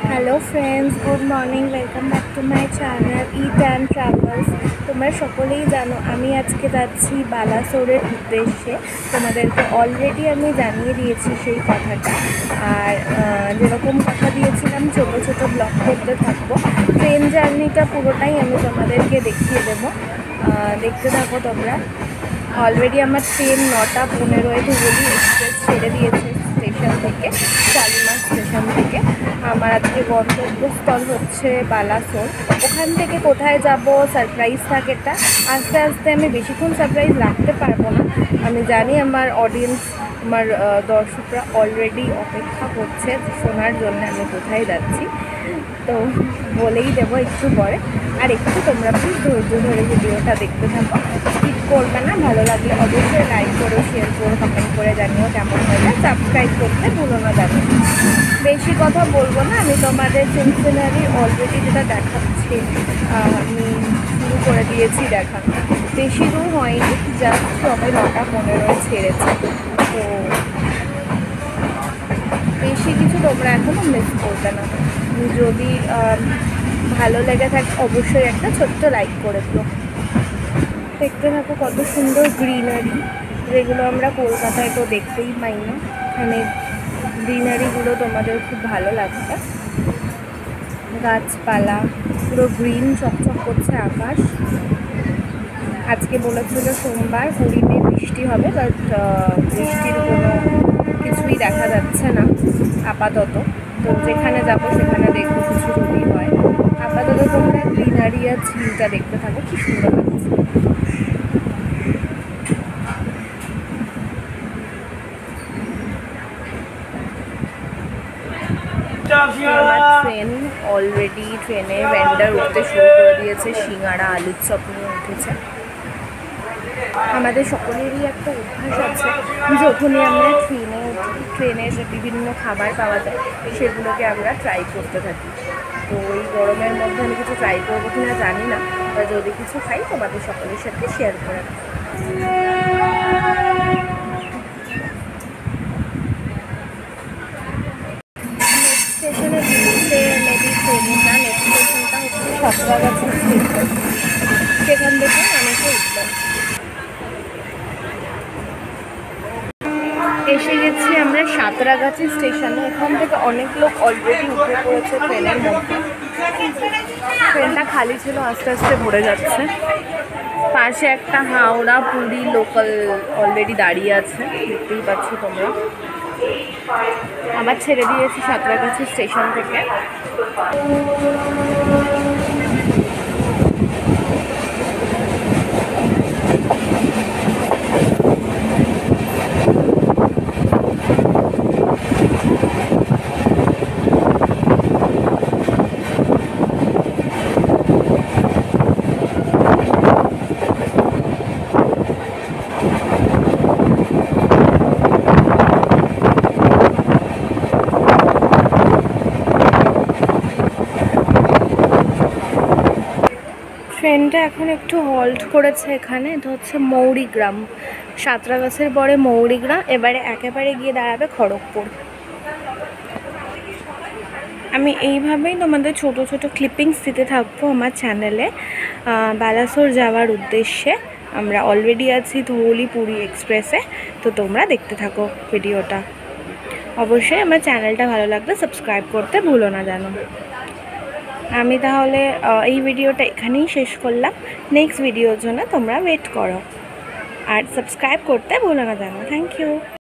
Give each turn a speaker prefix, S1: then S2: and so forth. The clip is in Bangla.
S1: Hello friends, good morning. Welcome back to my channel it and travels. তোমরা সকলেই জানো আমি আজকে যাচ্ছি বালাসোরের উদ্দেশ্যে। তোমাদেরকে অলরেডি আমি জানিয়ে দিয়েছি সেই কথাটা। আর যেরকম কথা দিয়েছিলাম ছোটো ছোটো ব্লগ করতে থাকবো। ট্রেন জার্নিটা পুরোটাই আমি তোমাদেরকে দেখিয়ে দেবো, দেখতে থাকো তোমরা। অলরেডি আমার ট্রেন 9:15 ধুবুলি এক্সপ্রেস ছেড়ে দিয়েছে স্টেশন থেকে, শালিমার স্টেশন থেকে। আমার আজকে গন্তব্যস্থল হচ্ছে বালাসোর। ওখান থেকে কোথায় যাব সারপ্রাইজ থাকে, এটা আস্তে আস্তে আমি বেশিক্ষণ সারপ্রাইজ রাখতে পারবো না। আমি জানি আমার অডিয়েন্স, আমার দর্শকরা অলরেডি অপেক্ষা করছে শোনার জন্য আমি কোথায় যাচ্ছি। তো বলেই দেবো একটু পরে। আর একটু তোমরা প্লিজ ধৈর্য ধরে ভিডিওটা দেখতে থাকো, স্কিপ করবে না। ভালো লাগলে অবশ্যই লাইক করো, শেয়ার করো, কমেন্ট করে জানিও কেমন হয়েছে। সাবস্ক্রাইব করতে ভুলো না জানো। বেশি কথা বলবো না, আমি তোমাদের সিনসিনারি অলরেডি যেটা দেখাচ্ছি আমি শুরু করে দিয়েছি দেখা। বেশি দূর হয়নি, জাস্ট সবাই 9:15 ছেড়েছে। তো বেশি কিছু তোমরা এখনও মিস করবে না। যদি ভালো লেগে থাকে অবশ্যই একটা ছোট্ট লাইক করে দিও। দেখতে থাকো কত সুন্দর গ্রিনারি, যেগুলো আমরা কলকাতায় তো দেখতেই পাই না। এখানে গ্রিনারিগুলো তোমাদের খুব ভালো লাগবে। গাছপালা পুরো গ্রিন, চকচক করছে আকাশ। আজকে বলেছিল সোমবার 20 মে বৃষ্টি হবে, বাট বৃষ্টির কোনো কিছুই দেখা যাচ্ছে না আপাতত। তো যেখানে যাব সেখানে দেখবো কিছু যদি হয়। আপাতত তোমরা গ্রিনারি আর ঝিলটা দেখতে থাকো, কি সুন্দর লাগছে। আমার ট্রেন অলরেডি, ট্রেনে ভেন্ডার উঠতে শুরু করে দিয়েছে। সিঙ্গাড়া, আলুর চপ নিয়ে উঠেছে। আমাদের সকলেরই একটা অভ্যাস আছে, যখনই আমরা ট্রেনের যে বিভিন্ন খাবার পাওয়া যায় সেগুলোকে আমরা ট্রাই করতে থাকি। তো ওই গরমের মধ্যে আমি কিছু ট্রাই করবো কিনা জানি না, বা যদি কিছু খাই তোমাদের সকলের সাথে শেয়ার করে। স্টেশনে দিচ্ছে মেবি ট্রেনটা, নেক্সট স্টেশনটা হচ্ছে সাঁতরাগাছি স্টেশন। সেখান থেকে অনেকে উঠলাম। এসে গেছি আমরা সাঁতরাগাছি স্টেশনে। এখান থেকে অনেক লোক অলরেডি উঠে পড়েছে ট্রেনের মধ্যে। ট্রেনটা খালি ছিল, আস্তে আস্তে ভরে যাচ্ছে। পাশে একটা হাওড়া পুরী লোকাল অলরেডি দাঁড়িয়ে আছে, দেখতেই পাচ্ছ তোমরা। আবার ছেড়ে দিয়েছি সাঁতরাগাছি স্টেশন থেকে। ট্রেনটা এখন একটু হল্ট করেছে এখানে। এটা হচ্ছে মৌরিগ্রাম, সাঁতরাগাছির পরে মৌরিগ্রাম, এবারে একেবারে গিয়ে দাঁড়াবে খড়গপুর। আমি এইভাবেই তোমাদের ছোট ছোট ক্লিপিংস দিতে থাকবো আমার চ্যানেলে বালাসোর যাওয়ার উদ্দেশ্যে। আমরা অলরেডি আছি ধুবুলি পুরী এক্সপ্রেসে। তো তোমরা দেখতে থাকো ভিডিওটা। অবশ্যই আমার চ্যানেলটা ভালো লাগলে সাবস্ক্রাইব করতে ভুলো না জানো। আমি তাহলে এই ভিডিওটা এখানেই শেষ করলাম। নেক্সট ভিডিওর জন্য তোমরা ওয়েট করো আর সাবস্ক্রাইব করতে ভুলো না জানো। Thank you.